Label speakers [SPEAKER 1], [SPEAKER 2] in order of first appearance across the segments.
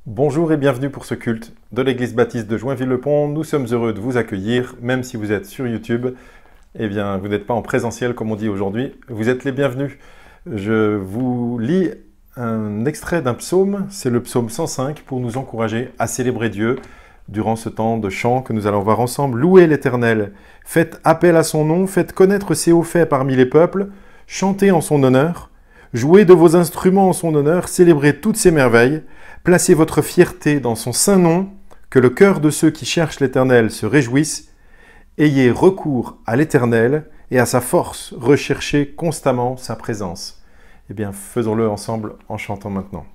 [SPEAKER 1] Bonjour et bienvenue pour ce culte de l'église baptiste de Joinville-le-Pont. Nous sommes heureux de vous accueillir, même si vous êtes sur YouTube. Eh bien, vous n'êtes pas en présentiel comme on dit aujourd'hui. Vous êtes les bienvenus. Je vous lis un extrait d'un psaume, c'est le psaume 105, pour nous encourager à célébrer Dieu durant ce temps de chant que nous allons voir ensemble. Louez l'Éternel, faites appel à son nom, faites connaître ses hauts faits parmi les peuples, chantez en son honneur, jouez de vos instruments en son honneur, célébrez toutes ses merveilles. Placez votre fierté dans son saint nom, que le cœur de ceux qui cherchent l'Éternel se réjouisse. Ayez recours à l'Éternel et à sa force, recherchez constamment sa présence. Eh bien, faisons-le ensemble en chantant maintenant.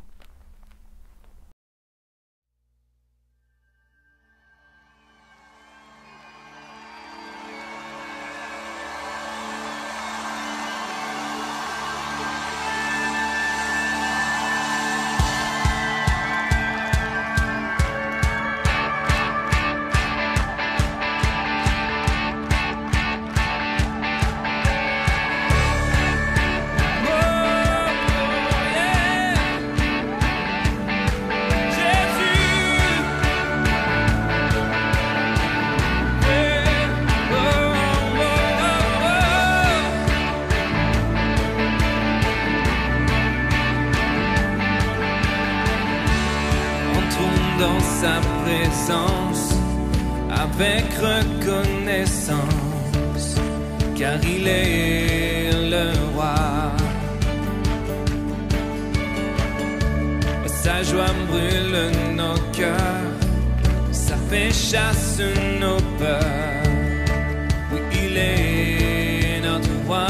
[SPEAKER 2] Dans sa présence, avec reconnaissance, car il est le roi. Sa joie brûle nos cœurs, ça fait chasse nos peurs. Oui, il est notre roi.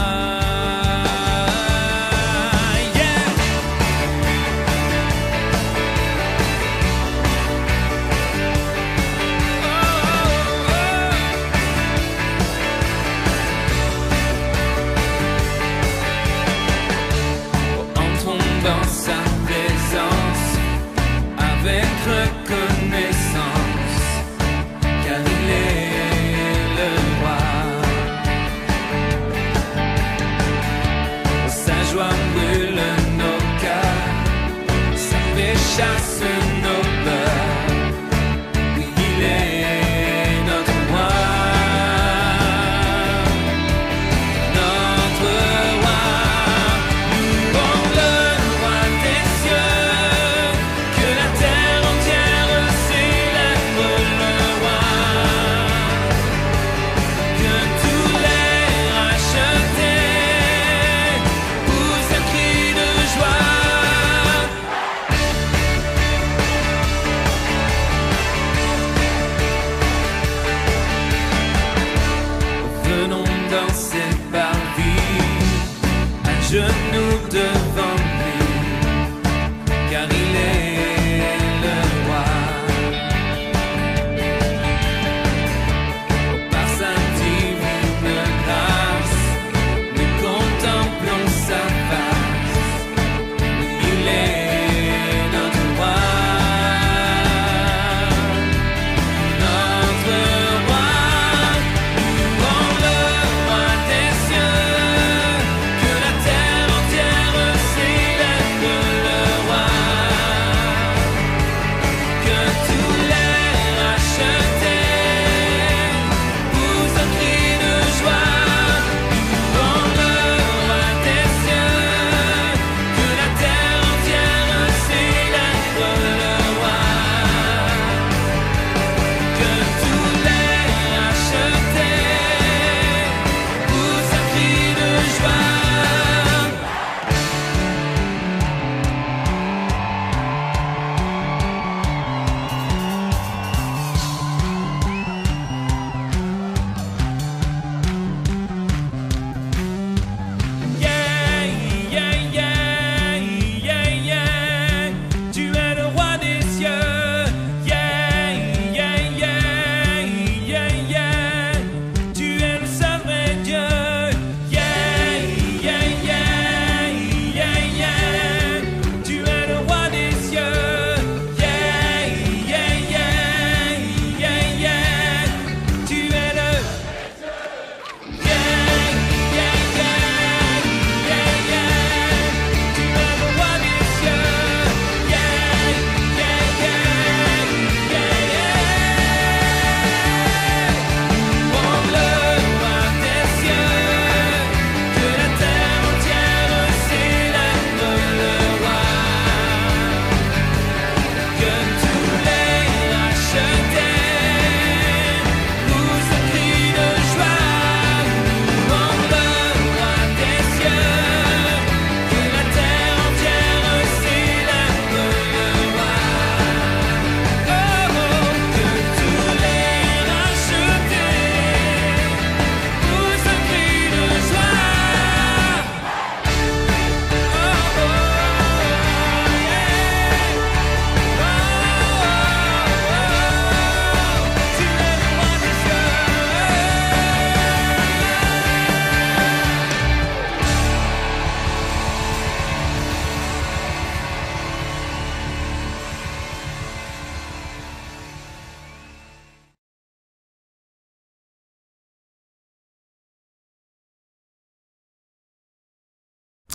[SPEAKER 2] Dans sa présence, avec reconnaissance, car il est le roi. Sa joie brûle nos cœurs, ça fait chasse nos peurs. Oui, il est notre roi. Notre roi, louons-le.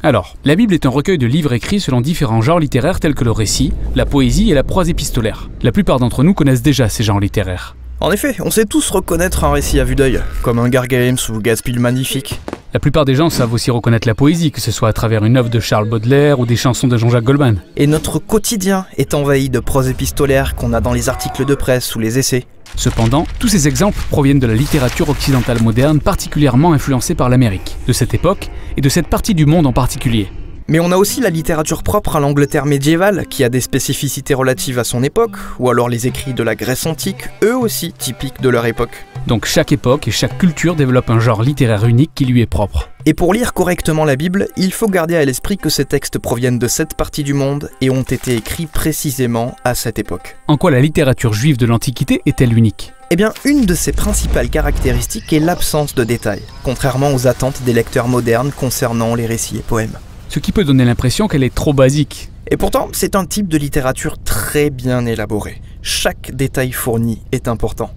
[SPEAKER 3] Alors, la Bible est un recueil de livres écrits selon différents genres littéraires tels que le récit, la poésie et la prose épistolaire. La plupart d'entre nous connaissent déjà ces genres littéraires.
[SPEAKER 4] En effet, on sait tous reconnaître un récit à vue d'œil, comme Hunger Games ou Gatsby le Magnifique.
[SPEAKER 3] La plupart des gens savent aussi reconnaître la poésie, que ce soit à travers une œuvre de Charles Baudelaire ou des chansons de Jean-Jacques Goldman.
[SPEAKER 4] Et notre quotidien est envahi de prose épistolaire qu'on a dans les articles de presse ou les essais.
[SPEAKER 3] Cependant, tous ces exemples proviennent de la littérature occidentale moderne particulièrement influencée par l'Amérique, de cette époque et de cette partie du monde en particulier.
[SPEAKER 4] Mais on a aussi la littérature propre à l'Angleterre médiévale, qui a des spécificités relatives à son époque, ou alors les écrits de la Grèce antique, eux aussi typiques de leur époque.
[SPEAKER 3] Donc chaque époque et chaque culture développe un genre littéraire unique qui lui est propre.
[SPEAKER 4] Et pour lire correctement la Bible, il faut garder à l'esprit que ces textes proviennent de cette partie du monde et ont été écrits précisément à cette époque.
[SPEAKER 3] En quoi la littérature juive de l'Antiquité est-elle unique ?
[SPEAKER 4] Eh bien, une de ses principales caractéristiques est l'absence de détails, contrairement aux attentes des lecteurs modernes concernant les récits et poèmes.
[SPEAKER 3] Ce qui peut donner l'impression qu'elle est trop basique.
[SPEAKER 4] Et pourtant, c'est un type de littérature très bien élaboré. Chaque détail fourni est important.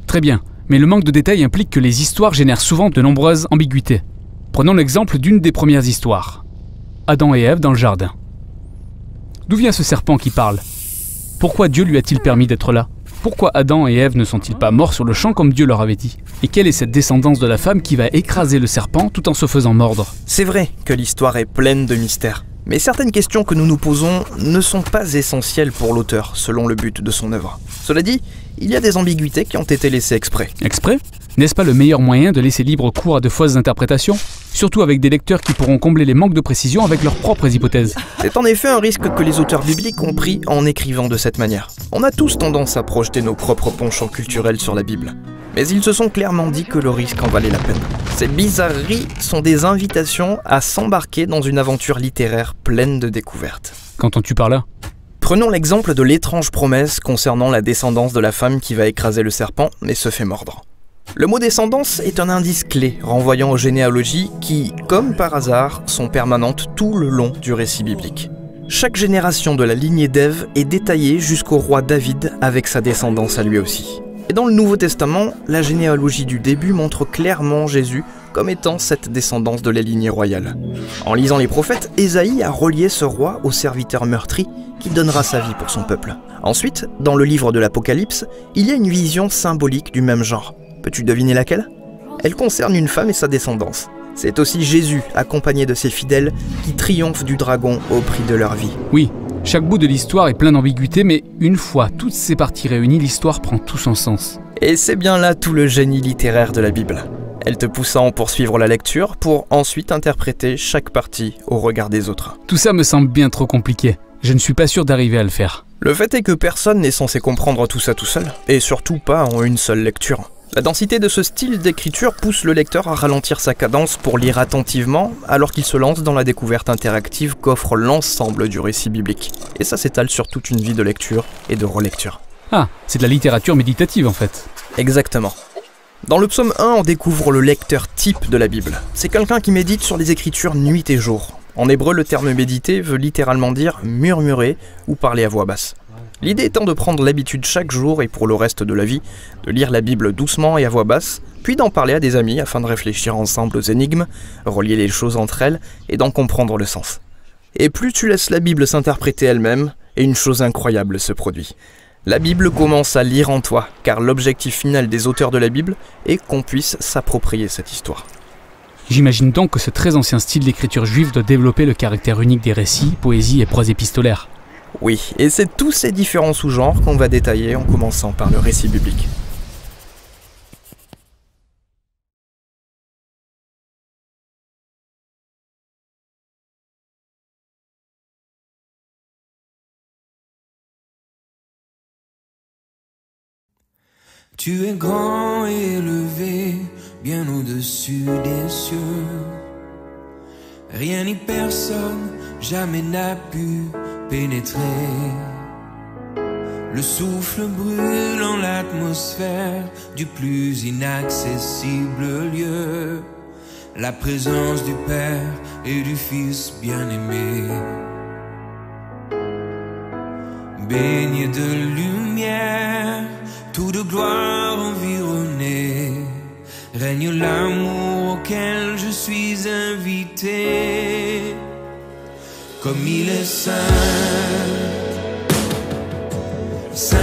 [SPEAKER 3] Très bien, mais le manque de détails implique que les histoires génèrent souvent de nombreuses ambiguïtés. Prenons l'exemple d'une des premières histoires. Adam et Ève dans le jardin. D'où vient ce serpent qui parle ? Pourquoi Dieu lui a-t-il permis d'être là ? Pourquoi Adam et Ève ne sont-ils pas morts sur le champ comme Dieu leur avait dit ? Et quelle est cette descendance de la femme qui va écraser le serpent tout en se faisant mordre ?
[SPEAKER 4] C'est vrai que l'histoire est pleine de mystères. Mais certaines questions que nous nous posons ne sont pas essentielles pour l'auteur, selon le but de son œuvre. Cela dit, il y a des ambiguïtés qui ont été laissées exprès.
[SPEAKER 3] Exprès ? N'est-ce pas le meilleur moyen de laisser libre cours à de fausses interprétations ? Surtout avec des lecteurs qui pourront combler les manques de précision avec leurs propres hypothèses.
[SPEAKER 4] C'est en effet un risque que les auteurs bibliques ont pris en écrivant de cette manière. On a tous tendance à projeter nos propres penchants culturels sur la Bible. Mais ils se sont clairement dit que le risque en valait la peine. Ces bizarreries sont des invitations à s'embarquer dans une aventure littéraire pleine de découvertes.
[SPEAKER 3] Qu'entends-tu par là ?
[SPEAKER 4] Prenons l'exemple de l'étrange promesse concernant la descendance de la femme qui va écraser le serpent mais se fait mordre. Le mot descendance est un indice clé renvoyant aux généalogies qui, comme par hasard, sont permanentes tout le long du récit biblique. Chaque génération de la lignée d'Ève est détaillée jusqu'au roi David avec sa descendance à lui aussi. Et dans le Nouveau Testament, la généalogie du début montre clairement Jésus comme étant cette descendance de la lignée royale. En lisant les prophètes, Ésaïe a relié ce roi au serviteur meurtri qui donnera sa vie pour son peuple. Ensuite, dans le livre de l'Apocalypse, il y a une vision symbolique du même genre. Peux-tu deviner laquelle ? Elle concerne une femme et sa descendance. C'est aussi Jésus, accompagné de ses fidèles, qui triomphe du dragon au prix de leur vie.
[SPEAKER 3] Oui, chaque bout de l'histoire est plein d'ambiguïtés, mais une fois toutes ces parties réunies, l'histoire prend tout son sens.
[SPEAKER 4] Et c'est bien là tout le génie littéraire de la Bible. Elle te pousse à en poursuivre la lecture pour ensuite interpréter chaque partie au regard des autres.
[SPEAKER 3] Tout ça me semble bien trop compliqué. Je ne suis pas sûr d'arriver à le faire.
[SPEAKER 4] Le fait est que personne n'est censé comprendre tout ça tout seul, et surtout pas en une seule lecture. La densité de ce style d'écriture pousse le lecteur à ralentir sa cadence pour lire attentivement, alors qu'il se lance dans la découverte interactive qu'offre l'ensemble du récit biblique. Et ça s'étale sur toute une vie de lecture et de relecture.
[SPEAKER 3] Ah, c'est de la littérature méditative en fait.
[SPEAKER 4] Exactement. Dans le psaume 1, on découvre le lecteur type de la Bible. C'est quelqu'un qui médite sur les Écritures nuit et jour. En hébreu, le terme méditer veut littéralement dire murmurer ou parler à voix basse. L'idée étant de prendre l'habitude chaque jour et pour le reste de la vie, de lire la Bible doucement et à voix basse, puis d'en parler à des amis afin de réfléchir ensemble aux énigmes, relier les choses entre elles et d'en comprendre le sens. Et plus tu laisses la Bible s'interpréter elle-même, et une chose incroyable se produit. La Bible commence à lire en toi, car l'objectif final des auteurs de la Bible est qu'on puisse s'approprier cette histoire.
[SPEAKER 3] J'imagine donc que ce très ancien style d'écriture juive doit développer le caractère unique des récits, poésie et prose épistolaire.
[SPEAKER 4] Oui, et c'est tous ces différents sous-genres qu'on va détailler en commençant par le récit biblique.
[SPEAKER 2] Tu es grand et élevé, bien au-dessus des cieux. Rien ni personne jamais n'a pu pénétrer. Le souffle brûle en l'atmosphère du plus inaccessible lieu. La présence du Père et du Fils bien-aimé. Baigné de lumière, tout de gloire environné, règne l'amour auquel je suis invité. comme il est saint, saint,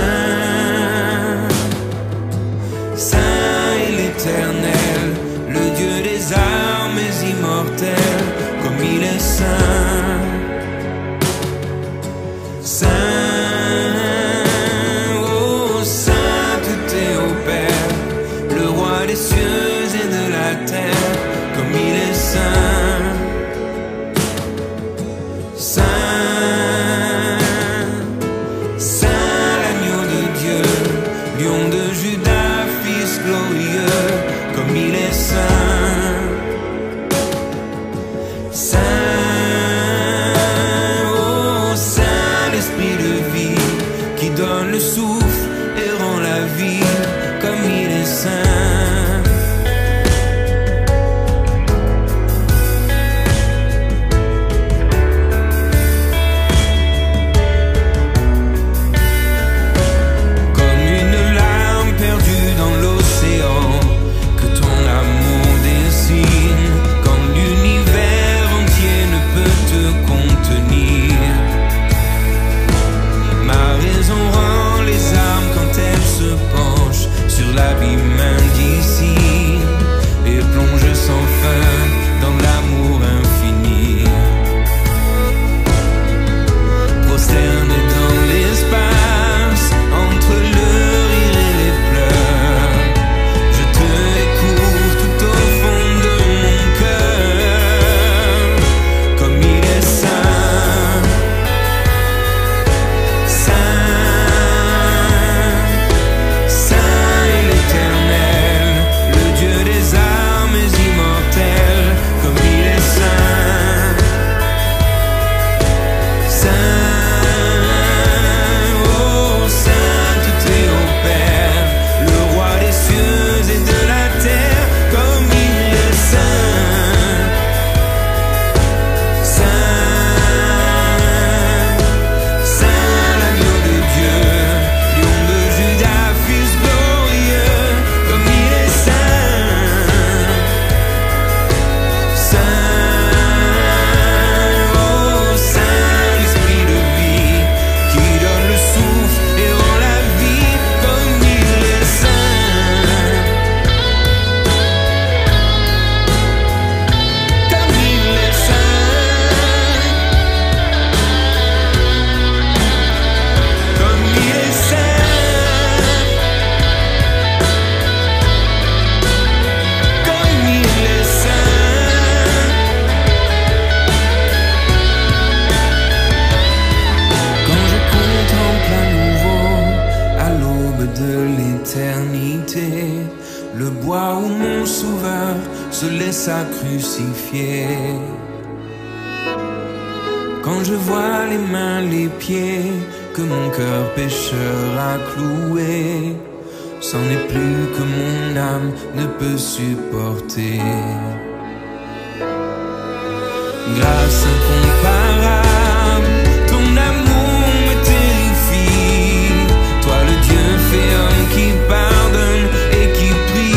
[SPEAKER 2] saint est l'Éternel, le Dieu des armes immortelles, comme il est saint, saint, oh sainteté au Père, le roi des cieux et de la terre, comme il est saint, saint, saint l'agneau de Dieu, lion de Judas, fils glorieux, comme il est saint, saint, oh saint l'esprit de vie, qui donne le souffle et rend la vie, comme il est saint. L'abîme indicible et plonge sans fin dans l'amour infini. Prosterné dans l'espace, entre le rire et les pleurs, je te découvre tout au fond de mon cœur, comme il est saint, saint. Le bois où mon sauveur se laissa crucifier. Quand je vois les mains, les pieds que mon cœur pécheur a cloués, c'en est plus que mon âme ne peut supporter. Grâce incomparable, ton amour me terrifie. Toi le Dieu fait homme qui pardonne et qui prie.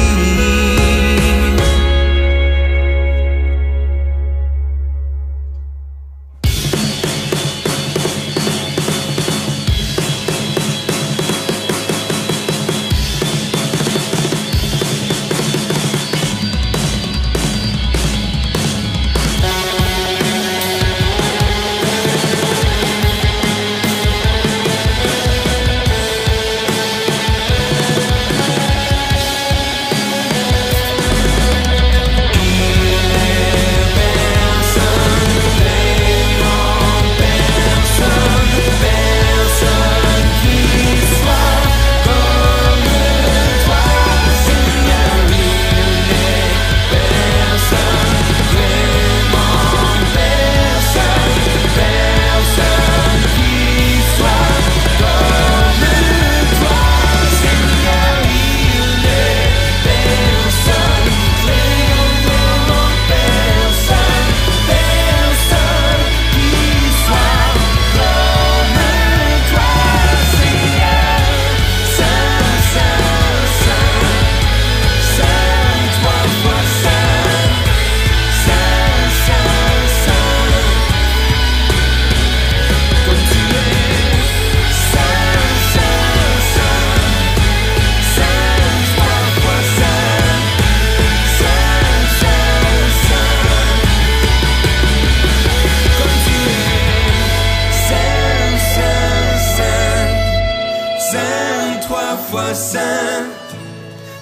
[SPEAKER 2] fois saint,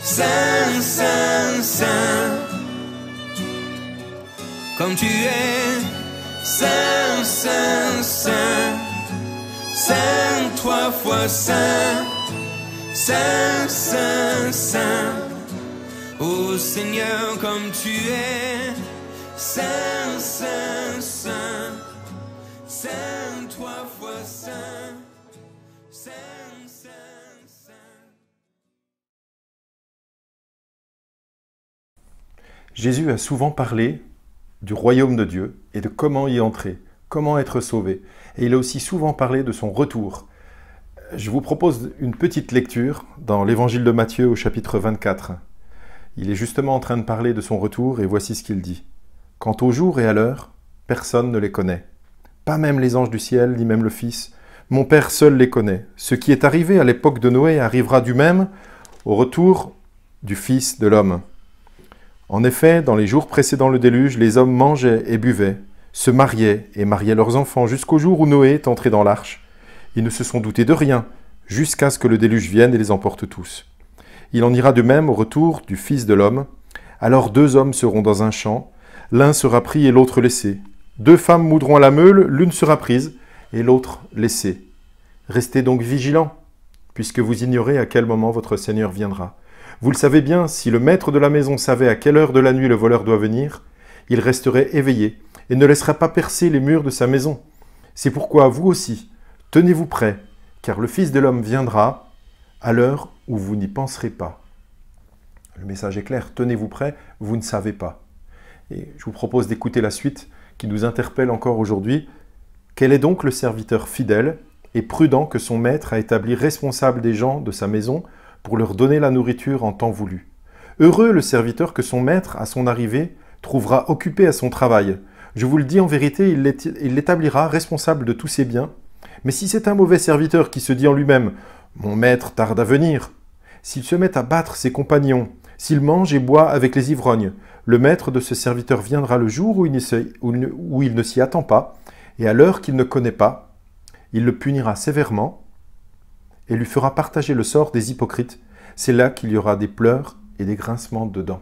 [SPEAKER 2] saint, saint, saint. Comme tu es, saint, saint, saint, saint, trois fois saint, saint, saint, saint. Ô Seigneur, comme tu es, saint, saint, saint, saint, trois fois saint, saint, saint, saint.
[SPEAKER 1] Jésus a souvent parlé du royaume de Dieu et de comment y entrer, comment être sauvé. Et il a aussi souvent parlé de son retour. Je vous propose une petite lecture dans l'évangile de Matthieu au chapitre 24. Il est justement en train de parler de son retour et voici ce qu'il dit. « Quant au jour et à l'heure, personne ne les connaît. Pas même les anges du ciel, ni même le Fils. Mon Père seul les connaît. Ce qui est arrivé à l'époque de Noé arrivera du même au retour du Fils de l'homme. En effet, dans les jours précédant le déluge, les hommes mangeaient et buvaient, se mariaient et mariaient leurs enfants jusqu'au jour où Noé est entré dans l'arche. Ils ne se sont doutés de rien, jusqu'à ce que le déluge vienne et les emporte tous. Il en ira de même au retour du Fils de l'homme. Alors 2 hommes seront dans un champ, l'un sera pris et l'autre laissé. 2 femmes moudront à la meule, l'une sera prise et l'autre laissée. Restez donc vigilants, puisque vous ignorez à quel moment votre Seigneur viendra. Vous le savez bien, si le maître de la maison savait à quelle heure de la nuit le voleur doit venir, il resterait éveillé et ne laisserait pas percer les murs de sa maison. C'est pourquoi vous aussi, tenez-vous prêts, car le Fils de l'homme viendra à l'heure où vous n'y penserez pas. » Le message est clair, tenez-vous prêts, vous ne savez pas. Et je vous propose d'écouter la suite qui nous interpelle encore aujourd'hui. Quel est donc le serviteur fidèle et prudent que son maître a établi responsable des gens de sa maison pour leur donner la nourriture en temps voulu? Heureux le serviteur que son maître, à son arrivée, trouvera occupé à son travail. Je vous le dis en vérité, il l'établira responsable de tous ses biens. Mais si c'est un mauvais serviteur qui se dit en lui-même « Mon maître tarde à venir », s'il se met à battre ses compagnons, s'il mange et boit avec les ivrognes, le maître de ce serviteur viendra le jour où il ne s'y attend pas, et à l'heure qu'il ne connaît pas, il le punira sévèrement et lui fera partager le sort des hypocrites. C'est là qu'il y aura des pleurs et des grincements de dents.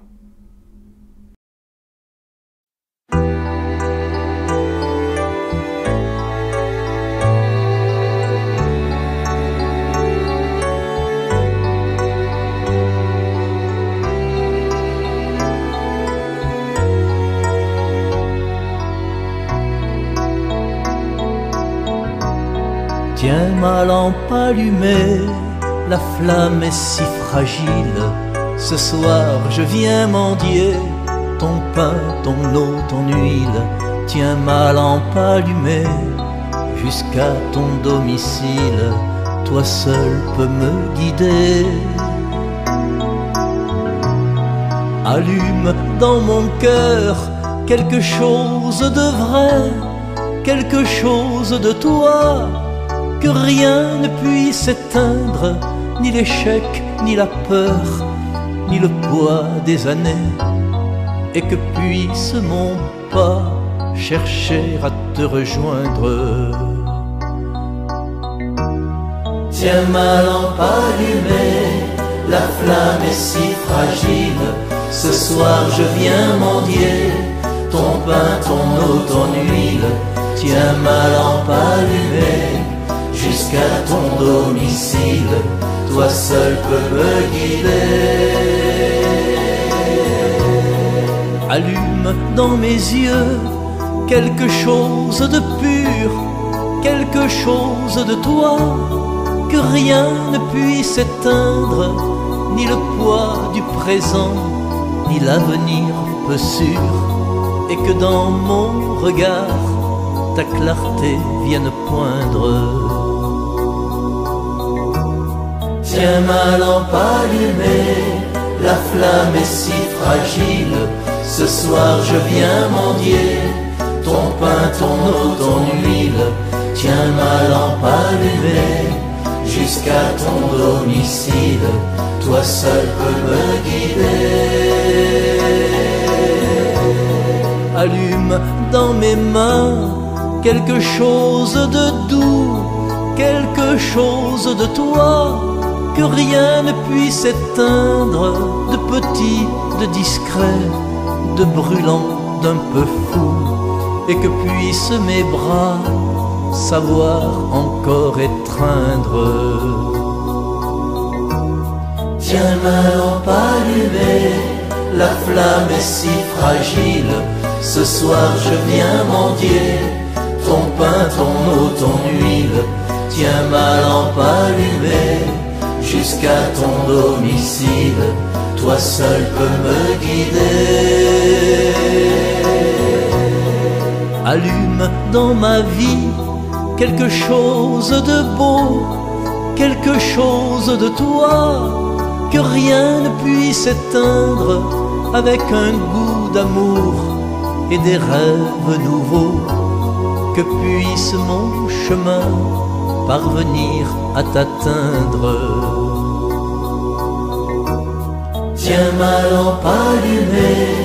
[SPEAKER 5] Tiens ma lampe allumée, la flamme est si fragile. Ce soir je viens mendier ton pain, ton eau, ton huile. Tiens ma lampe allumée jusqu'à ton domicile. Toi seul peux me guider. Allume dans mon cœur quelque chose de vrai, quelque chose de toi, que rien ne puisse éteindre, ni l'échec, ni la peur, ni le poids des années, et que puisse mon pas chercher à te rejoindre. Tiens ma lampe allumée, la flamme est si fragile. Ce soir je viens mendier ton pain, ton eau, ton huile. Tiens ma lampe allumée jusqu'à ton domicile, toi seul peux me guider. Allume dans mes yeux quelque chose de pur, quelque chose de toi, que rien ne puisse éteindre, ni le poids du présent, ni l'avenir peu sûr, et que dans mon regard ta clarté vienne poindre. Tiens ma lampe allumée, la flamme est si fragile. Ce soir je viens mendier ton pain, ton eau, ton huile. Tiens ma lampe allumée jusqu'à ton domicile, toi seul peux me guider. Allume dans mes mains quelque chose de doux, quelque chose de toi, que rien ne puisse éteindre, de petit, de discret, de brûlant, d'un peu fou, et que puissent mes bras savoir encore étreindre. Tiens ma lampe allumée, la flamme est si fragile, ce soir je viens mendier ton pain, ton eau, ton huile. Tiens ma lampe allumée, jusqu'à ton domicile, toi seul peux me guider. Allume dans ma vie quelque chose de beau, quelque chose de toi, que rien ne puisse éteindre, avec un goût d'amour et des rêves nouveaux, que puisse mon chemin parvenir à t'atteindre. Tiens ma lampe allumée,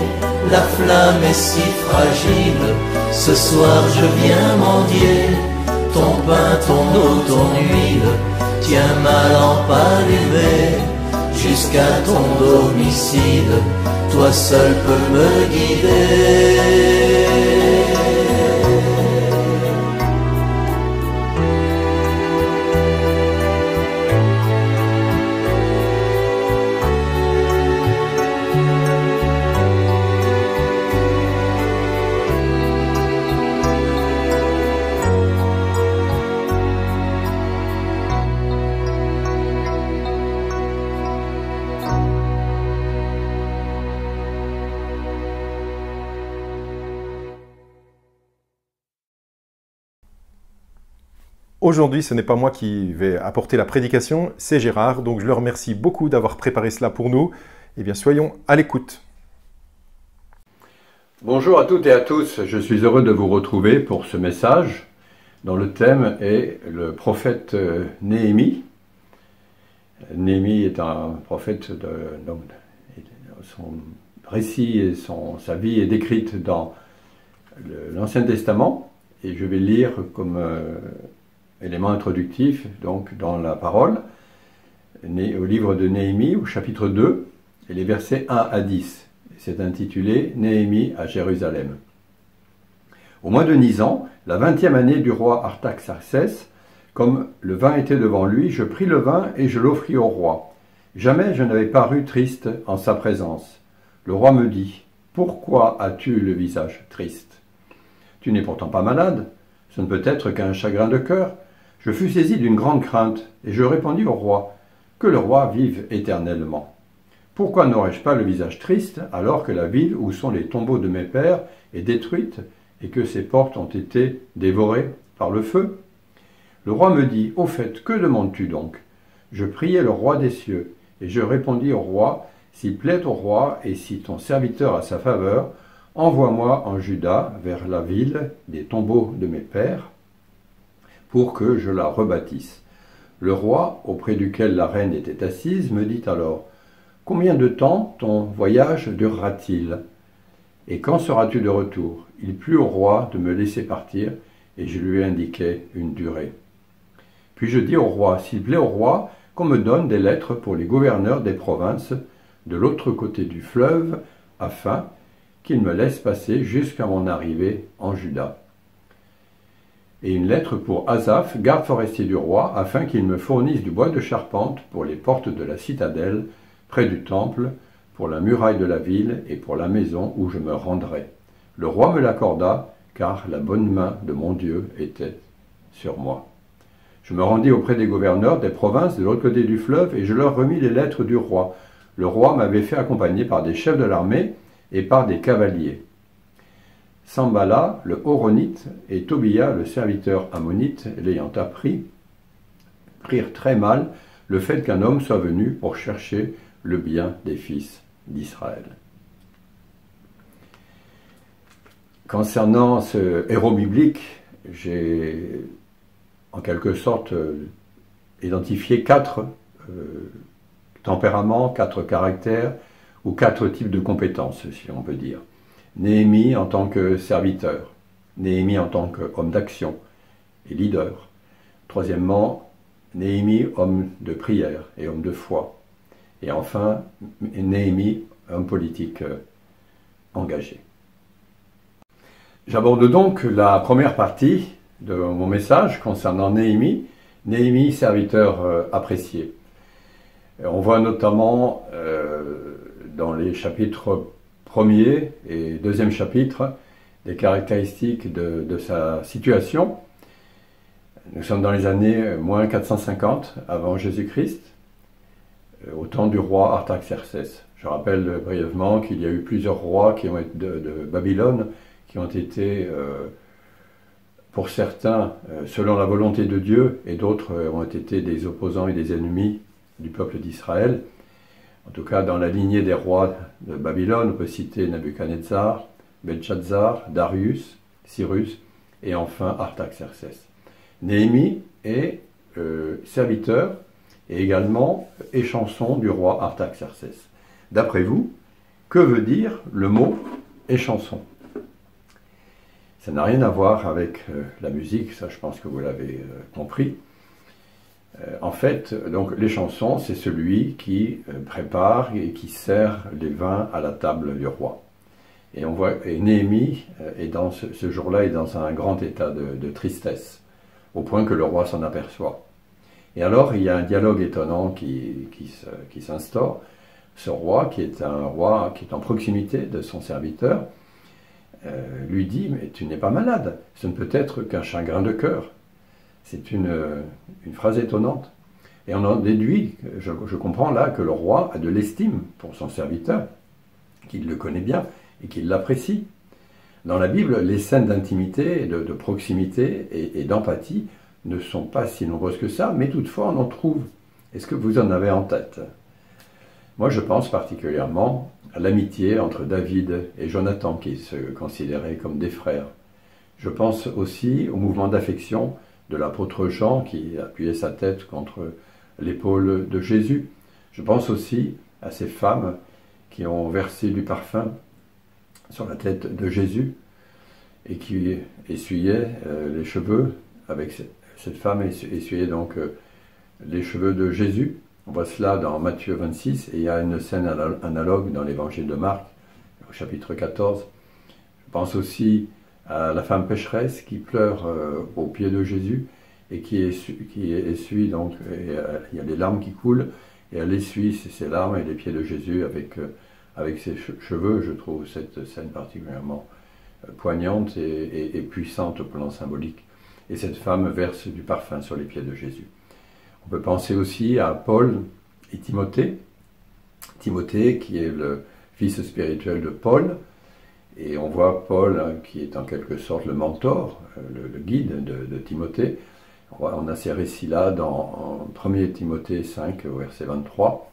[SPEAKER 5] la flamme est si fragile, ce soir je viens mendier ton pain, ton eau, ton huile. Tiens ma lampe allumée, jusqu'à ton domicile, toi seul peux me guider.
[SPEAKER 1] Aujourd'hui, ce n'est pas moi qui vais apporter la prédication, c'est Gérard, donc je le remercie beaucoup d'avoir préparé cela pour nous. Eh bien, soyons à l'écoute.
[SPEAKER 6] Bonjour à toutes et à tous, je suis heureux de vous retrouver pour ce message dont le thème est le prophète Néhémie. Néhémie est un prophète, donc son récit et sa vie est décrite dans l'Ancien Testament, et je vais lire comme élément introductif donc dans la parole, au livre de Néhémie, au chapitre 2, et les versets 1 à 10. C'est intitulé « Néhémie à Jérusalem ». Au mois de Nisan, la 20e année du roi Artaxerxès, comme le vin était devant lui, je pris le vin et je l'offris au roi. Jamais je n'avais paru triste en sa présence. Le roi me dit « Pourquoi as-tu le visage triste? Tu n'es pourtant pas malade, ce ne peut être qu'un chagrin de cœur. » Je fus saisi d'une grande crainte, et je répondis au roi, « Que le roi vive éternellement. Pourquoi n'aurais-je pas le visage triste, alors que la ville où sont les tombeaux de mes pères est détruite, et que ses portes ont été dévorées par le feu ?» Le roi me dit, « Au fait, que demandes-tu donc ?» Je priai le roi des cieux, et je répondis au roi, « S'il plaît au roi, et si ton serviteur a sa faveur, envoie-moi en Juda, vers la ville des tombeaux de mes pères, pour que je la rebâtisse. » Le roi, auprès duquel la reine était assise, me dit alors, « Combien de temps ton voyage durera-t-il? Et quand seras-tu de retour ?» Il plut au roi de me laisser partir, et je lui indiquai une durée. Puis je dis au roi, « S'il plaît au roi, qu'on me donne des lettres pour les gouverneurs des provinces de l'autre côté du fleuve, afin qu'ils me laissent passer jusqu'à mon arrivée en Juda. Et une lettre pour Asaph, garde forestier du roi, afin qu'il me fournisse du bois de charpente pour les portes de la citadelle, près du temple, pour la muraille de la ville et pour la maison où je me rendrai. Le roi me l'accorda, car la bonne main de mon Dieu était sur moi. Je me rendis auprès des gouverneurs des provinces de l'autre côté du fleuve, et je leur remis les lettres du roi. Le roi m'avait fait accompagner par des chefs de l'armée et par des cavaliers. Sambala, le Horonite, et Tobia, le serviteur ammonite, l'ayant appris, prirent très mal le fait qu'un homme soit venu pour chercher le bien des fils d'Israël. Concernant ce héros biblique, j'ai en quelque sorte identifié 4 tempéraments, 4 caractères, ou 4 types de compétences, si on peut dire. Néhémie en tant que serviteur, Néhémie en tant qu'homme d'action et leader. Troisièmement, Néhémie, homme de prière et homme de foi. Et enfin, Néhémie, homme politique engagé. J'aborde donc la première partie de mon message concernant Néhémie. Néhémie, serviteur apprécié. On voit notamment dans les chapitres 1er et 2e chapitre des caractéristiques de sa situation. Nous sommes dans les années moins 450 avant Jésus-Christ, au temps du roi Artaxerxès. Je rappelle brièvement qu'il y a eu plusieurs rois qui ont été de Babylone qui ont été, pour certains, selon la volonté de Dieu, et d'autres ont été des opposants et des ennemis du peuple d'Israël. En tout cas, dans la lignée des rois de Babylone, on peut citer Nabuchodonosor, Belshazzar, Darius, Cyrus et enfin Artaxerxès. Néhémie est serviteur et également échanson du roi Artaxerxès. D'après vous, que veut dire le mot échanson? Ça n'a rien à voir avec la musique, ça je pense que vous l'avez compris. En fait, donc l'échanson, c'est celui qui prépare et qui sert les vins à la table du roi. Et on voit, et Néhémie est dans ce jour-là est dans un grand état de tristesse, au point que le roi s'en aperçoit. Et alors il y a un dialogue étonnant qui s'instaure. Ce roi, qui est un roi qui est en proximité de son serviteur, lui dit « Mais tu n'es pas malade, ce ne peut être qu'un chagrin de cœur ». C'est une phrase étonnante. Et on en déduit, je comprends là, que le roi a de l'estime pour son serviteur, qu'il le connaît bien et qu'il l'apprécie. Dans la Bible, les scènes d'intimité, de proximité et d'empathie ne sont pas si nombreuses que ça, mais toutefois on en trouve. Est-ce que vous en avez en tête? Moi je pense particulièrement à l'amitié entre David et Jonathan, qui se considéraient comme des frères. Je pense aussi au mouvement d'affection de l'apôtre Jean qui appuyait sa tête contre l'épaule de Jésus. Je pense aussi à ces femmes qui ont versé du parfum sur la tête de Jésus et qui essuyaient les cheveux, avec cette femme essuyait donc les cheveux de Jésus. On voit cela dans Matthieu 26 et il y a une scène analogue dans l'évangile de Marc, au chapitre 14. Je pense aussi à la femme pécheresse qui pleure aux pieds de Jésus et qui essuie donc, il y a des larmes qui coulent et elle essuie ses larmes et les pieds de Jésus avec ses cheveux. Je trouve cette scène particulièrement poignante et puissante au plan symbolique. Et cette femme verse du parfum sur les pieds de Jésus. On peut penser aussi à Paul et Timothée. Timothée qui est le fils spirituel de Paul. Et on voit Paul qui est en quelque sorte le mentor, le guide de Timothée. On a ces récits-là dans 1 Timothée 5, au verset 23,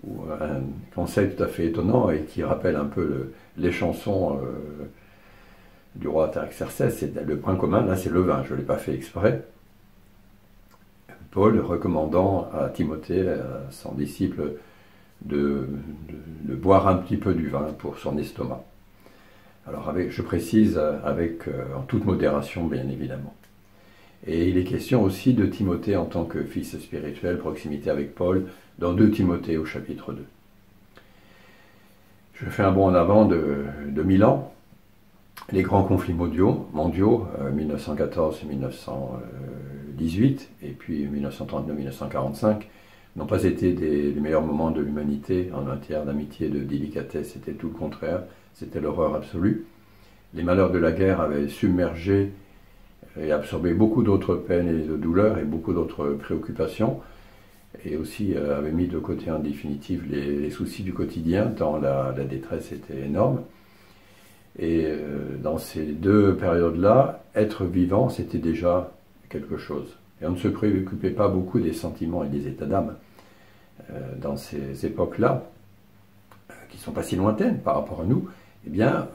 [SPEAKER 6] où un conseil tout à fait étonnant et qui rappelle un peu les chansons du roi Artaxerxès. C'est le point commun, là c'est le vin, je ne l'ai pas fait exprès. Paul recommandant à Timothée, à son disciple, de boire un petit peu du vin pour son estomac. Alors je précise en toute modération bien évidemment. Et il est question aussi de Timothée en tant que fils spirituel, proximité avec Paul, dans 2 Timothée au chapitre 2. Je fais un bond en avant de 1000 ans. Les grands conflits mondiaux 1914-1918 et puis 1939-1945 n'ont pas été les meilleurs moments de l'humanité en matière d'amitié, de délicatesse, c'était tout le contraire, c'était l'horreur absolue. Les malheurs de la guerre avaient submergé et absorbé beaucoup d'autres peines et de douleurs et beaucoup d'autres préoccupations et aussi avaient mis de côté en définitive les soucis du quotidien tant la détresse était énorme. Et dans ces 2 périodes-là, être vivant, c'était déjà quelque chose. Et on ne se préoccupait pas beaucoup des sentiments et des états d'âme. Dans ces époques-là, qui ne sont pas si lointaines par rapport à nous, eh bien,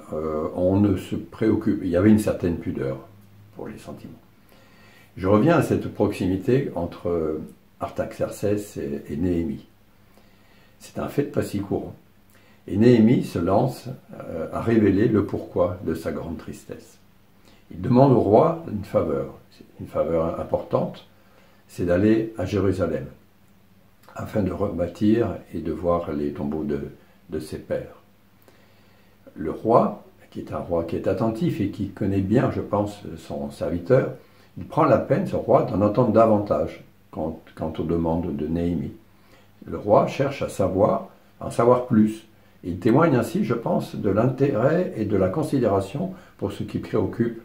[SPEAKER 6] on ne se préoccupe. Il y avait une certaine pudeur pour les sentiments. Je reviens à cette proximité entre Artaxerxès et Néhémie. C'est un fait pas si courant. Et Néhémie se lance à révéler le pourquoi de sa grande tristesse. Il demande au roi une faveur importante, c'est d'aller à Jérusalem, afin de rebâtir et de voir les tombeaux de ses pères. Le roi, qui est un roi qui est attentif et qui connaît bien, je pense, son serviteur, il prend la peine, ce roi, d'en entendre davantage quant aux demandes de Néhémie. Le roi cherche à en savoir plus. Il témoigne ainsi, je pense, de l'intérêt et de la considération pour ce qui préoccupe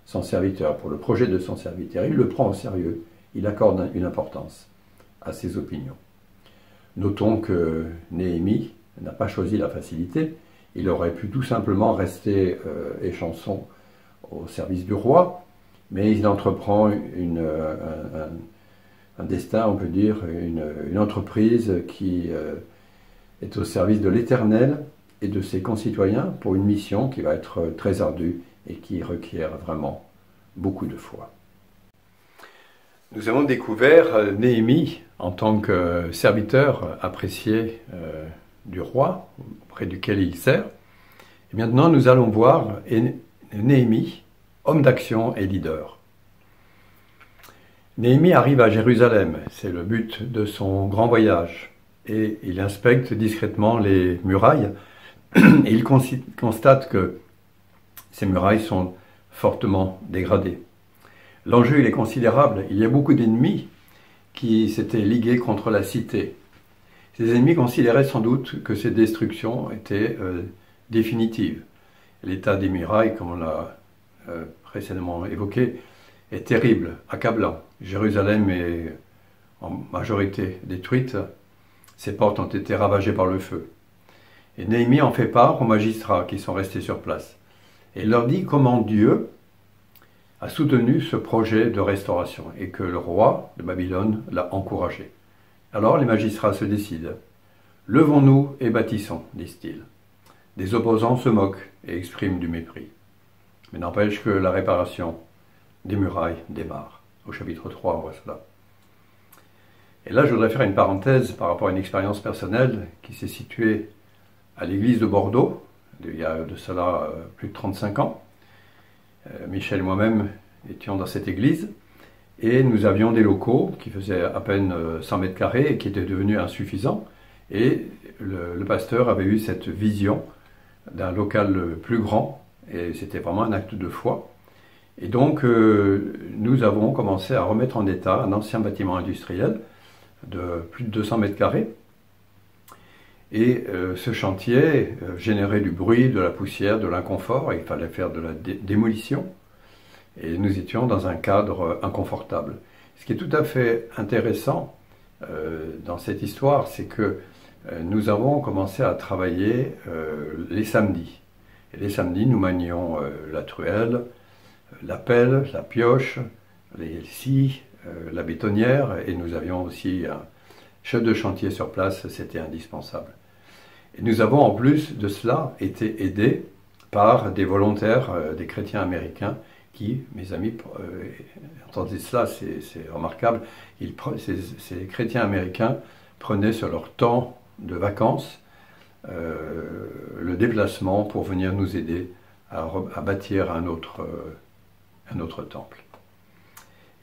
[SPEAKER 6] son serviteur, pour le projet de son serviteur. Il le prend au sérieux, il accorde une importance à ses opinions. Notons que Néhémie n'a pas choisi la facilité. Il aurait pu tout simplement rester échanson au service du roi, mais il entreprend un destin, on peut dire, une entreprise qui est au service de l'Éternel et de ses concitoyens pour une mission qui va être très ardue et qui requiert vraiment beaucoup de foi. Nous avons découvert Néhémie en tant que serviteur apprécié du roi, auprès duquel il sert. Et maintenant, nous allons voir Néhémie, homme d'action et leader. Néhémie arrive à Jérusalem, c'est le but de son grand voyage, et il inspecte discrètement les murailles, et il constate que ces murailles sont fortement dégradées. L'enjeu il est considérable, il y a beaucoup d'ennemis qui s'étaient ligués contre la cité. Ces ennemis considéraient sans doute que ces destructions étaient définitives. L'état des murailles, comme on l'a précédemment évoqué, est terrible, accablant. Jérusalem est en majorité détruite, ses portes ont été ravagées par le feu. Et Néhémie en fait part aux magistrats qui sont restés sur place. Et il leur dit comment Dieu a soutenu ce projet de restauration et que le roi de Babylone l'a encouragé. Alors les magistrats se décident. « Levons-nous et bâtissons », disent-ils. Des opposants se moquent et expriment du mépris. Mais n'empêche que la réparation des murailles démarre. Au chapitre 3, on voit cela. Et là, je voudrais faire une parenthèse par rapport à une expérience personnelle qui s'est située à l'église de Bordeaux, il y a de cela plus de 35 ans. Michel et moi-même étions dans cette église et nous avions des locaux qui faisaient à peine 100 mètres carrés et qui étaient devenus insuffisants. Et le pasteur avait eu cette vision d'un local plus grand et c'était vraiment un acte de foi. Et donc, nous avons commencé à remettre en état un ancien bâtiment industriel de plus de 200 mètres carrés. Et ce chantier générait du bruit, de la poussière, de l'inconfort, et il fallait faire de la démolition. Et nous étions dans un cadre inconfortable. Ce qui est tout à fait intéressant dans cette histoire, c'est que nous avons commencé à travailler les samedis. Et les samedis, nous manions la truelle, la pelle, la pioche, les scies, la bétonnière, et nous avions aussi un chef de chantier sur place, c'était indispensable. Et nous avons en plus de cela été aidés par des volontaires, des chrétiens américains, qui, mes amis, entendez cela, c'est remarquable, ces chrétiens américains prenaient sur leur temps de vacances le déplacement pour venir nous aider à bâtir un autre temple.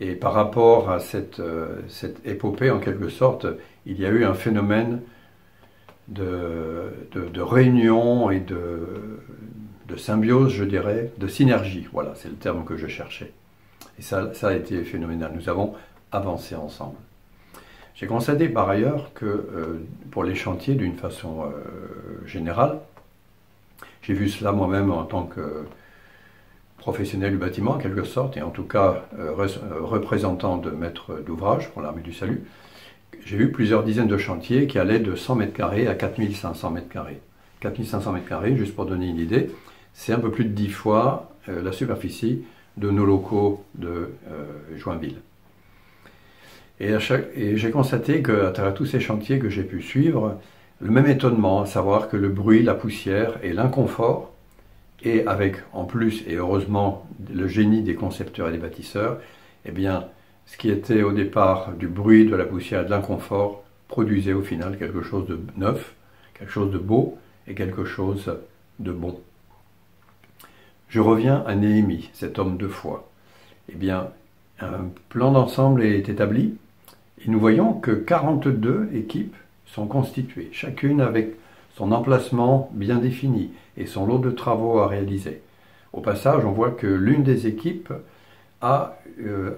[SPEAKER 6] Et par rapport à cette épopée, en quelque sorte, il y a eu un phénomène de réunion et de symbiose, je dirais, de synergie. Voilà, c'est le terme que je cherchais. Et ça a été phénoménal. Nous avons avancé ensemble. J'ai constaté par ailleurs que pour les chantiers, d'une façon générale, j'ai vu cela moi-même en tant que professionnel du bâtiment, en quelque sorte, et en tout cas représentant de maître d'ouvrage pour l'Armée du Salut, j'ai eu plusieurs dizaines de chantiers qui allaient de 100 mètres carrés à 4500 mètres carrés. 4500 mètres carrés, juste pour donner une idée, c'est un peu plus de 10 fois la superficie de nos locaux de Joinville. Et j'ai constaté qu'à travers tous ces chantiers que j'ai pu suivre, le même étonnement, à savoir que le bruit, la poussière et l'inconfort, et avec en plus, et heureusement, le génie des concepteurs et des bâtisseurs, eh bien, ce qui était au départ du bruit, de la poussière et de l'inconfort, produisait au final quelque chose de neuf, quelque chose de beau et quelque chose de bon. Je reviens à Néhémie, cet homme de foi. Eh bien, un plan d'ensemble est établi, Et nous voyons que 42 équipes sont constituées, chacune avec son emplacement bien défini et son lot de travaux à réaliser. Au passage, on voit que l'une des équipes a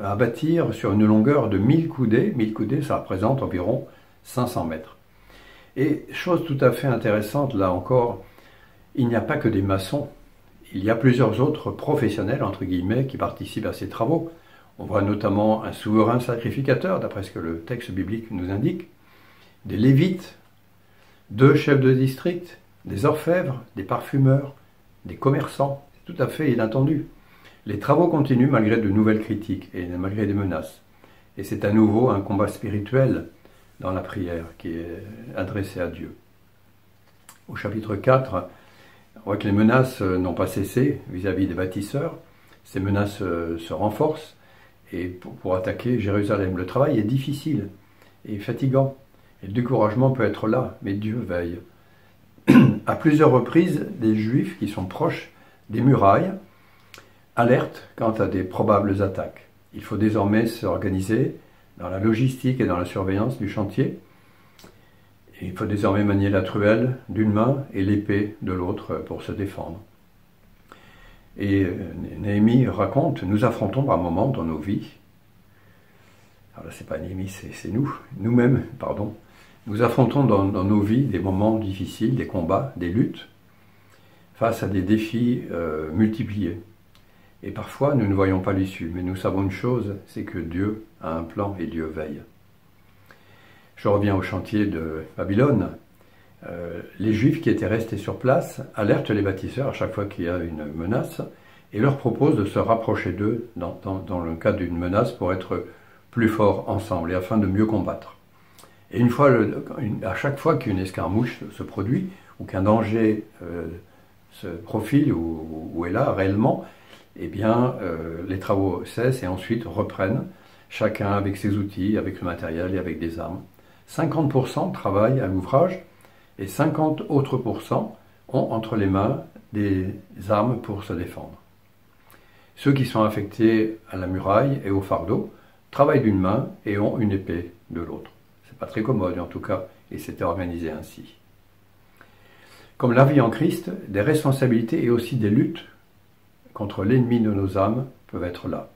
[SPEAKER 6] à bâtir sur une longueur de 1000 coudées. 1000 coudées, ça représente environ 500 mètres. Et chose tout à fait intéressante, là encore, il n'y a pas que des maçons. Il y a plusieurs autres professionnels, entre guillemets, qui participent à ces travaux. On voit notamment un souverain sacrificateur, d'après ce que le texte biblique nous indique, des lévites, 2 chefs de district, des orfèvres, des parfumeurs, des commerçants. C'est tout à fait inattendu. Les travaux continuent malgré de nouvelles critiques et malgré des menaces. Et c'est à nouveau un combat spirituel dans la prière qui est adressé à Dieu. Au chapitre 4, on voit que les menaces n'ont pas cessé vis-à-vis des bâtisseurs. Ces menaces se renforcent et pour attaquer Jérusalem. Le travail est difficile et fatigant. Et le découragement peut être là, mais Dieu veille. À plusieurs reprises, des Juifs qui sont proches des murailles alertent quant à des probables attaques. Il faut désormais s'organiser dans la logistique et dans la surveillance du chantier. Et il faut désormais manier la truelle d'une main et l'épée de l'autre pour se défendre. Et Néhémie raconte, nous affrontons par moments dans nos vies, alors là c'est pas Néhémie, c'est nous-mêmes, pardon, nous affrontons dans nos vies des moments difficiles, des combats, des luttes, face à des défis multipliés. Et parfois nous ne voyons pas l'issue, mais nous savons une chose, c'est que Dieu a un plan et Dieu veille. Je reviens au chantier de Babylone. Les Juifs qui étaient restés sur place alertent les bâtisseurs à chaque fois qu'il y a une menace et leur proposent de se rapprocher d'eux dans le cas d'une menace pour être plus forts ensemble et afin de mieux combattre. Et à chaque fois qu'une escarmouche se produit ou qu'un danger se profile ou est là réellement, eh bien les travaux cessent et ensuite reprennent, chacun avec ses outils, avec le matériel et avec des armes. 50% travaillent à l'ouvrage et 50 autres pourcents ont entre les mains des armes pour se défendre. Ceux qui sont affectés à la muraille et au fardeau travaillent d'une main et ont une épée de l'autre. C'est pas très commode en tout cas, et c'était organisé ainsi. Comme la vie en Christ, des responsabilités et aussi des luttes contre l'ennemi de nos âmes peuvent être là.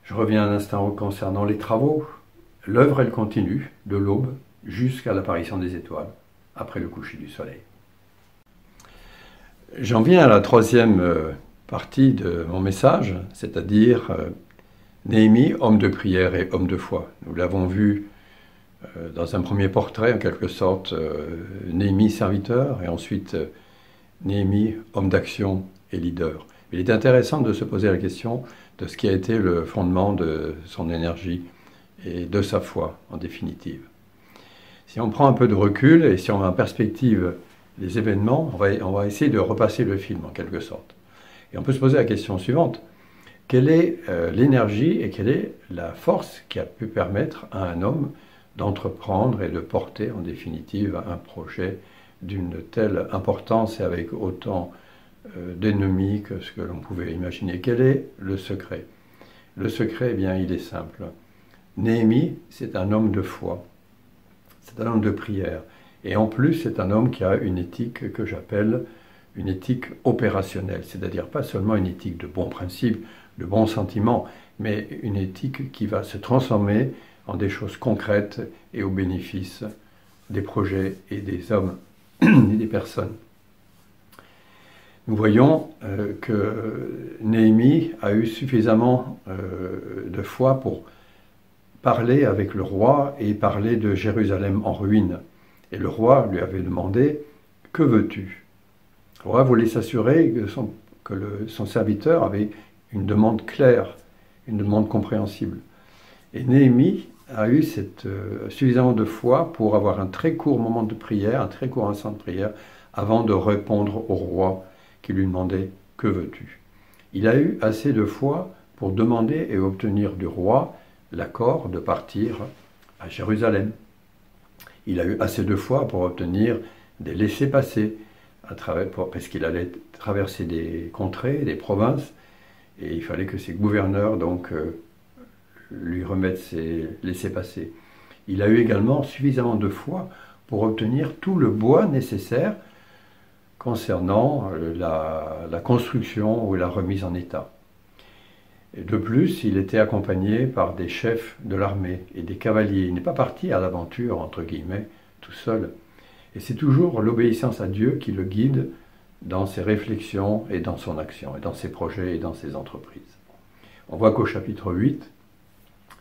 [SPEAKER 6] Je reviens un instant concernant les travaux. L'œuvre, elle continue, de l'aube jusqu'à l'apparition des étoiles, après le coucher du soleil. J'en viens à la troisième partie de mon message, c'est-à-dire Néhémie, homme de prière et homme de foi. Nous l'avons vu dans un premier portrait, en quelque sorte, Néhémie, serviteur, et ensuite Néhémie, homme d'action et leader. Il est intéressant de se poser la question de ce qui a été le fondement de son énergie et de sa foi, en définitive. Si on prend un peu de recul et si on met en perspective les événements, on va essayer de repasser le film, en quelque sorte. Et on peut se poser la question suivante. Quelle est l'énergie et quelle est la force qui a pu permettre à un homme d'entreprendre et de porter, en définitive, un projet d'une telle importance et avec autant d'ennemis que ce que l'on pouvait imaginer? Quel est le secret? Le secret, eh bien, il est simple. Néhémie, c'est un homme de foi, c'est un homme de prière, et en plus c'est un homme qui a une éthique que j'appelle une éthique opérationnelle, c'est-à-dire pas seulement une éthique de bons principes, de bons sentiments, mais une éthique qui va se transformer en des choses concrètes et au bénéfice des projets et des hommes et des personnes. Nous voyons que Néhémie a eu suffisamment de foi pour parler avec le roi et parler de Jérusalem en ruine. Et le roi lui avait demandé « Que veux-tu » Le roi voulait s'assurer que son serviteur avait une demande claire, une demande compréhensible. Et Néhémie a eu suffisamment de foi pour avoir un très court moment de prière, un très court instant de prière, avant de répondre au roi qui lui demandait « Que veux-tu » Il a eu assez de foi pour demander et obtenir du roi l'accord de partir à Jérusalem. Il a eu assez de foi pour obtenir des laissez-passer, parce qu'il allait traverser des contrées, des provinces, et il fallait que ses gouverneurs donc lui remettre ses laissez-passer. Il a eu également suffisamment de foi pour obtenir tout le bois nécessaire concernant la construction ou la remise en état. Et de plus, il était accompagné par des chefs de l'armée et des cavaliers. Il n'est pas parti à l'aventure, entre guillemets, tout seul. Et c'est toujours l'obéissance à Dieu qui le guide dans ses réflexions et dans son action, et dans ses projets et dans ses entreprises. On voit qu'au chapitre 8,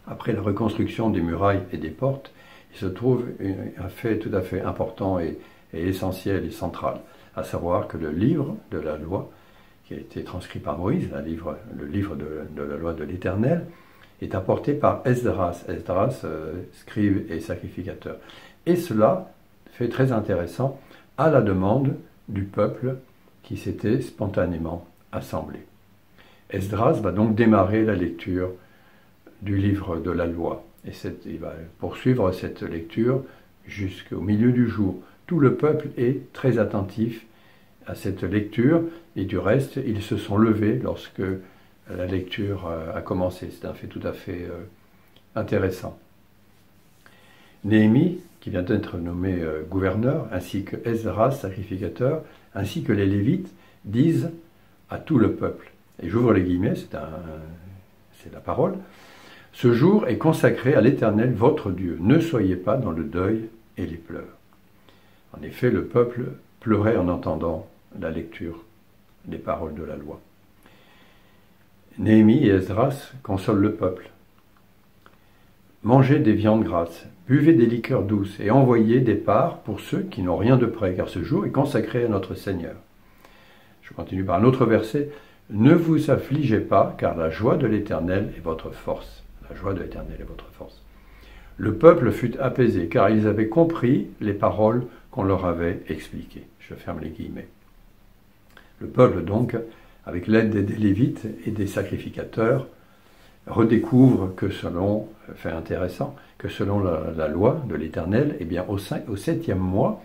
[SPEAKER 6] après la reconstruction des murailles et des portes, il se trouve un fait tout à fait important et essentiel et central, à savoir que le livre de la loi, qui a été transcrit par Moïse, le livre de la loi de l'Éternel, est apporté par Esdras, scribe et sacrificateur. Et cela fait très intéressant à la demande du peuple qui s'était spontanément assemblé. Esdras va donc démarrer la lecture du livre de la loi. Et il va poursuivre cette lecture jusqu'au milieu du jour. Tout le peuple est très attentif à cette lecture, et du reste, ils se sont levés lorsque la lecture a commencé. C'est un fait tout à fait intéressant. Néhémie, qui vient d'être nommé gouverneur, ainsi que Esdras, sacrificateur, ainsi que les Lévites, disent à tout le peuple, et j'ouvre les guillemets, c'est la parole, « Ce jour est consacré à l'Éternel, votre Dieu. Ne soyez pas dans le deuil et les pleurs. » En effet, le peuple pleurait en entendant la lecture des paroles de la loi. Néhémie et Esdras consolent le peuple. « Mangez des viandes grasses, buvez des liqueurs douces et envoyez des parts pour ceux qui n'ont rien de près, car ce jour est consacré à notre Seigneur. » Je continue par un autre verset. « Ne vous affligez pas, car la joie de l'Éternel est votre force. » La joie de l'Éternel est votre force. Le peuple fut apaisé, car ils avaient compris les paroles qu'on leur avait expliquées. Je ferme les guillemets. Le peuple, donc, avec l'aide des Lévites et des sacrificateurs, redécouvre que selon, fait intéressant, que selon la loi de l'Éternel, eh bien, au 7e mois,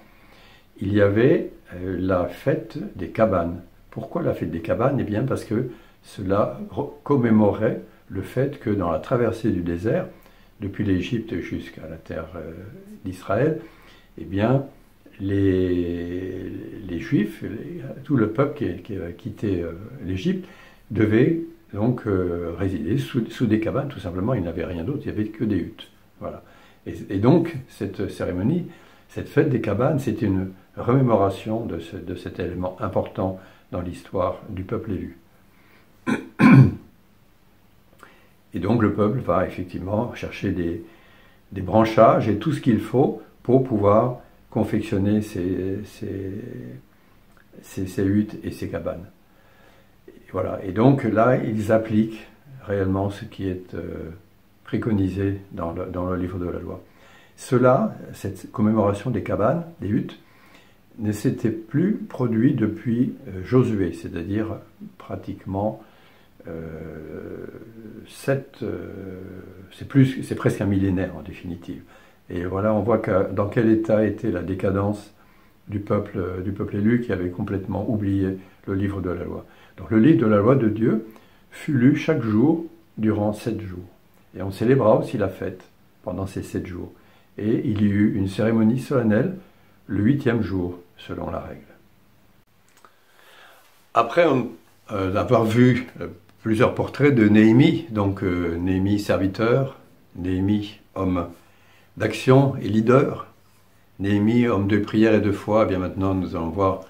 [SPEAKER 6] il y avait la fête des cabanes. Pourquoi la fête des cabanes? Eh bien, parce que cela commémorait le fait que dans la traversée du désert, depuis l'Égypte jusqu'à la terre d'Israël, eh bien, les Juifs, tout le peuple qui a quitté l'Égypte, devait donc résider sous des cabanes, tout simplement. Il n'y avait rien d'autre, il n'y avait que des huttes. Voilà. Et donc, cette cérémonie, cette fête des cabanes, c'est une remémoration de cet élément important dans l'histoire du peuple élu. Et donc le peuple va effectivement chercher des branchages et tout ce qu'il faut pour pouvoir confectionner ces huttes et ces cabanes. Et voilà. Et donc là, ils appliquent réellement ce qui est préconisé dans le livre de la loi. Cela, cette commémoration des cabanes, des huttes, ne s'était plus produit depuis Josué, c'est-à-dire pratiquement c'est presque un millénaire en définitive. Et voilà, on voit dans quel état était la décadence du peuple élu qui avait complètement oublié le livre de la loi. Donc le livre de la loi de Dieu fut lu chaque jour durant 7 jours. Et on célébra aussi la fête pendant ces 7 jours. Et il y eut une cérémonie solennelle le 8e jour, selon la règle. Après avoir vu plusieurs portraits de Néhémie, donc Néhémie serviteur, Néhémie homme d'action et leader, Néhémie homme de prière et de foi, eh bien maintenant nous allons voir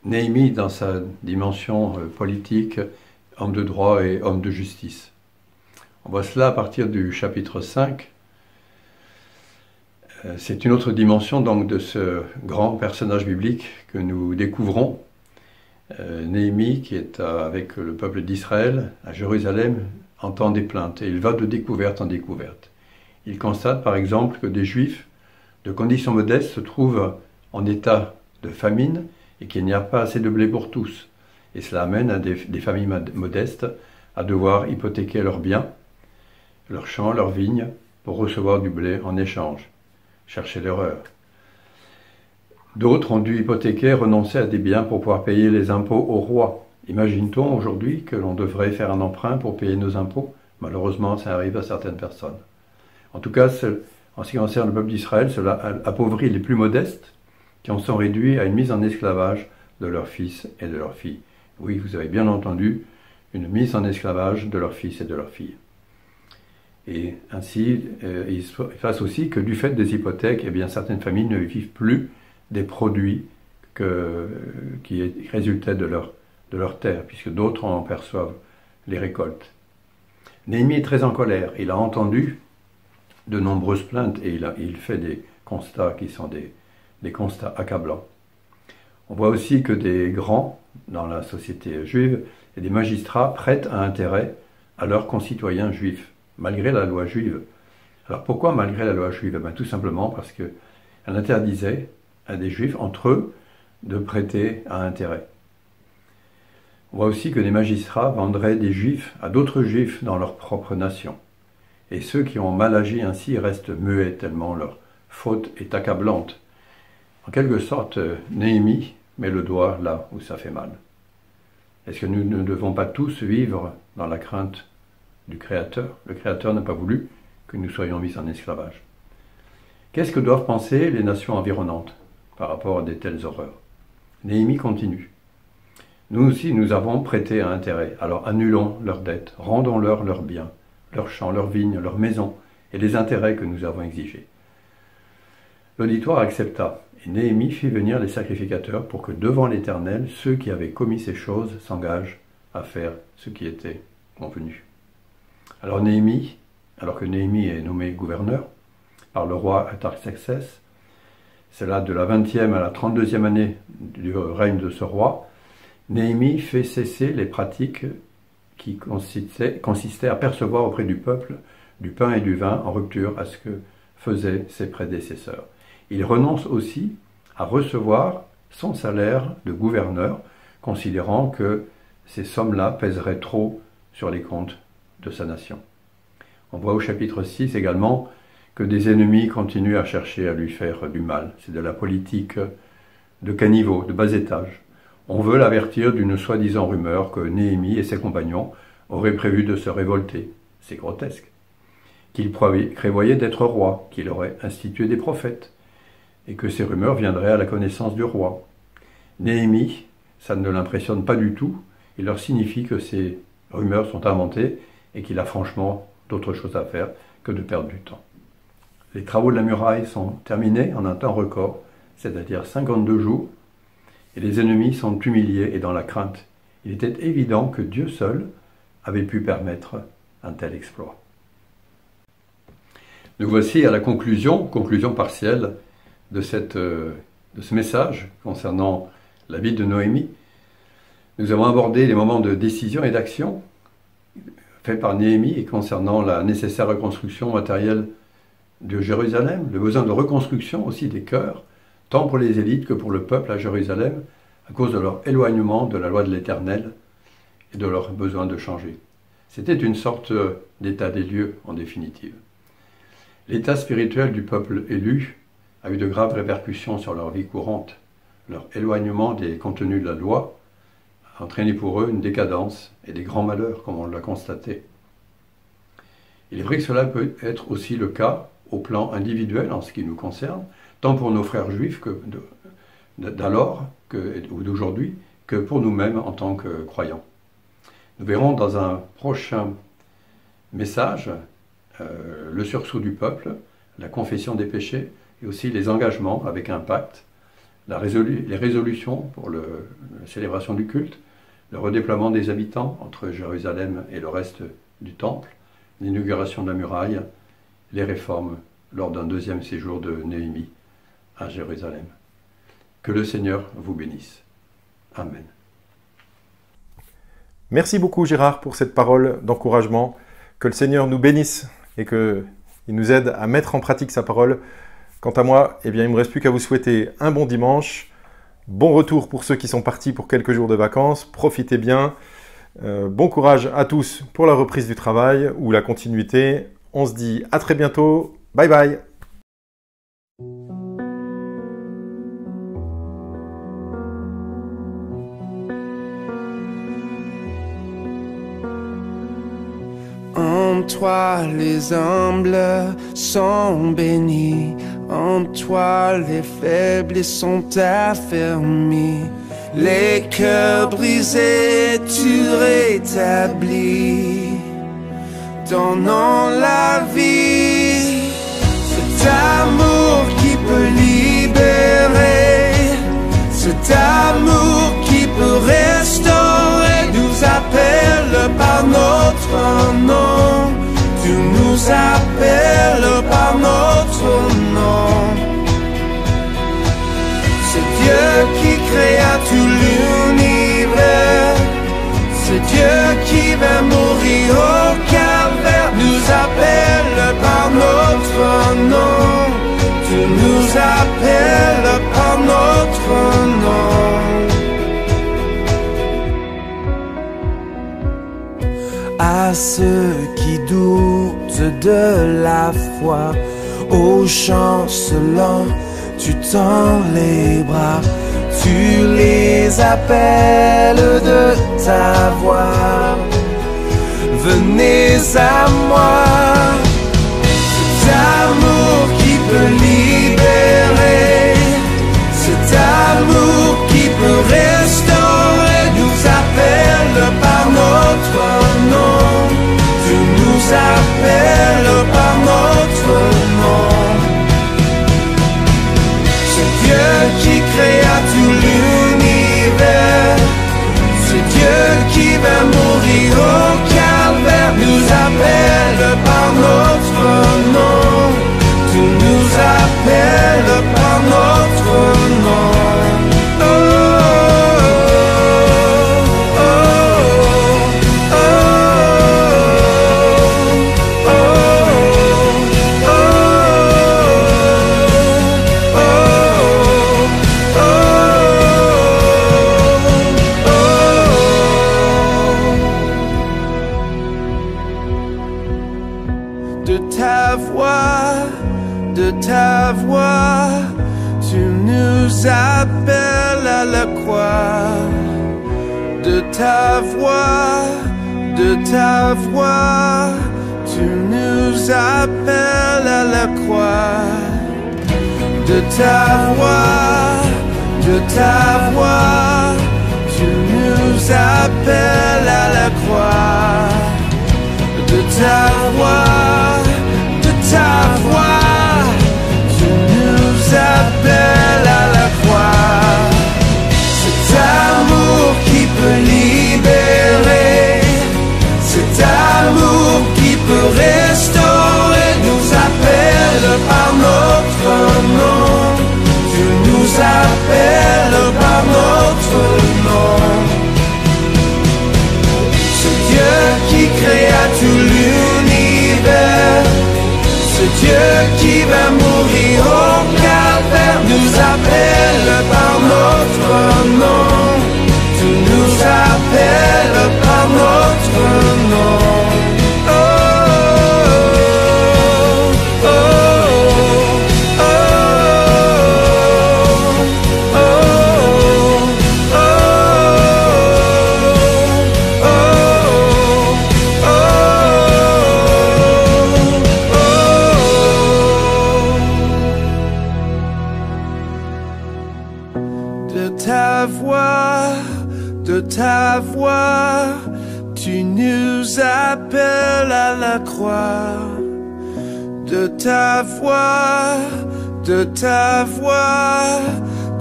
[SPEAKER 6] Néhémie dans sa dimension politique, homme de droit et homme de justice. On voit cela à partir du chapitre 5. C'est une autre dimension donc de ce grand personnage biblique que nous découvrons. Néhémie, qui est avec le peuple d'Israël à Jérusalem, entend des plaintes et il va de découverte en découverte. Il constate par exemple que des Juifs de conditions modestes se trouvent en état de famine et qu'il n'y a pas assez de blé pour tous. Et cela amène à des familles modestes à devoir hypothéquer leurs biens, leurs champs, leurs vignes, pour recevoir du blé en échange. Chercher l'erreur. D'autres ont dû hypothéquer, renoncer à des biens pour pouvoir payer les impôts au roi. Imagine-t-on aujourd'hui que l'on devrait faire un emprunt pour payer nos impôts? Malheureusement, ça arrive à certaines personnes. En tout cas, en ce qui concerne le peuple d'Israël, cela appauvrit les plus modestes qui en sont réduits à une mise en esclavage de leurs fils et de leurs filles. Oui, vous avez bien entendu, une mise en esclavage de leurs fils et de leurs filles. Et ainsi, il se passe aussi que du fait des hypothèques, eh bien, certaines familles ne vivent plus des produits qui résultaient de leur terre, puisque d'autres en perçoivent les récoltes. Néhémie est très en colère. Il a entendu de nombreuses plaintes et il fait des constats qui sont des constats accablants. On voit aussi que des grands dans la société juive et des magistrats prêtent un intérêt à leurs concitoyens juifs, malgré la loi juive. Alors pourquoi malgré la loi juive? Tout simplement parce qu'elle interdisait à des juifs, entre eux, de prêter à intérêt. On voit aussi que des magistrats vendraient des juifs à d'autres juifs dans leur propre nation. Et ceux qui ont mal agi ainsi restent muets tellement leur faute est accablante. En quelque sorte, Néhémie met le doigt là où ça fait mal. Est-ce que nous ne devons pas tous vivre dans la crainte du Créateur? Le Créateur n'a pas voulu que nous soyons mis en esclavage. Qu'est-ce que doivent penser les nations environnantes par rapport à de telles horreurs? Néhémie continue. Nous aussi, nous avons prêté à intérêt. Alors annulons leurs dettes, rendons-leur leurs biens, leurs champs, leurs vignes, leurs maisons et les intérêts que nous avons exigés. L'auditoire accepta, et Néhémie fit venir les sacrificateurs pour que devant l'Éternel, ceux qui avaient commis ces choses s'engagent à faire ce qui était convenu. Alors que Néhémie est nommé gouverneur par le roi Artaxerxès, c'est là de la 20e à la 32e année du règne de ce roi, Néhémie fait cesser les pratiques qui consistaient à percevoir auprès du peuple du pain et du vin en rupture à ce que faisaient ses prédécesseurs. Il renonce aussi à recevoir son salaire de gouverneur, considérant que ces sommes-là pèseraient trop sur les comptes de sa nation. On voit au chapitre 6 également que des ennemis continuent à chercher à lui faire du mal. C'est de la politique de caniveau, de bas étage. On veut l'avertir d'une soi-disant rumeur que Néhémie et ses compagnons auraient prévu de se révolter. C'est grotesque. Qu'il prévoyait d'être roi, qu'il aurait institué des prophètes, et que ces rumeurs viendraient à la connaissance du roi. Néhémie, ça ne l'impressionne pas du tout, il leur signifie que ces rumeurs sont inventées et qu'il a franchement d'autres choses à faire que de perdre du temps. Les travaux de la muraille sont terminés en un temps record, c'est-à-dire 52 jours, et les ennemis sont humiliés et dans la crainte. Il était évident que Dieu seul avait pu permettre un tel exploit. Nous voici à la conclusion partielle de ce message concernant la vie de Noémie. Nous avons abordé les moments de décision et d'action faits par Néhémie et concernant la nécessaire reconstruction matérielle de Jérusalem, le besoin de reconstruction aussi des cœurs, tant pour les élites que pour le peuple à Jérusalem, à cause de leur éloignement de la loi de l'Éternel et de leur besoin de changer. C'était une sorte d'état des lieux en définitive. L'état spirituel du peuple élu a eu de graves répercussions sur leur vie courante. Leur éloignement des contenus de la loi a entraîné pour eux une décadence et des grands malheurs, comme on l'a constaté. Il est vrai que cela peut être aussi le cas au plan individuel en ce qui nous concerne, tant pour nos frères juifs d'alors ou d'aujourd'hui, que pour nous-mêmes en tant que croyants. Nous verrons dans un prochain message le sursaut du peuple, la confession des péchés et aussi les engagements avec un pacte, les résolutions pour la célébration du culte, le redéploiement des habitants entre Jérusalem et le reste du temple, l'inauguration de la muraille, les réformes lors d'un deuxième séjour de Néhémie à Jérusalem. Que le Seigneur vous bénisse. Amen.
[SPEAKER 1] Merci beaucoup Gérard pour cette parole d'encouragement. Que le Seigneur nous bénisse et qu'il nous aide à mettre en pratique sa parole. Quant à moi, il ne me reste plus qu'à vous souhaiter un bon dimanche. Bon retour pour ceux qui sont partis pour quelques jours de vacances. Profitez bien. Bon courage à tous pour la reprise du travail ou la continuité. On se dit à très bientôt. Bye bye.
[SPEAKER 2] On En toi les humbles sont bénis, en toi les faibles sont affermis. Les cœurs brisés tu rétablis, donnant la vie. Cet amour qui peut libérer, cet amour qui peut restaurer, nous appelle par notre nom. Tu nous appelles par notre nom. C'est Dieu qui créa tout l'univers, c'est Dieu qui va mourir au calvaire, nous appelle par notre nom. Tu nous appelles par notre nom. À ceux qui doutent de la foi, aux chancelants, tu tends les bras, tu les appelles de ta voix. Venez à moi, cet amour qui peut libérer, cet amour qui peut restaurer, nous appelle par notre nom. Tu nous appelles par notre nom. C'est Dieu qui créa tout l'univers, c'est Dieu qui va mourir au calvaire, nous appelle par notre nom. Tu nous appelles par notre nom. Oh, oh, oh, oh, oh, de ta voix, tu nous appelles à la croix. De ta voix, tu nous appelles à la croix. De ta voix, tu nous appelles à la croix. De ta voix, tu nous appelles à la croix. Cet amour qui peut libérer, cet amour qui peut restaurer, nous appelle par notre nom. Tu nous appelles par notre nom. C'est Dieu qui créa tout l'univers, c'est Dieu qui va mourir au calvaire, nous appelle par notre nom. Tu nous appelles par notre nom. Oh, oh, oh, oh, oh, oh, de ta voix, tu nous appelles à la croix. De ta voix,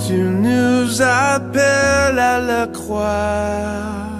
[SPEAKER 2] tu nous appelles à la croix.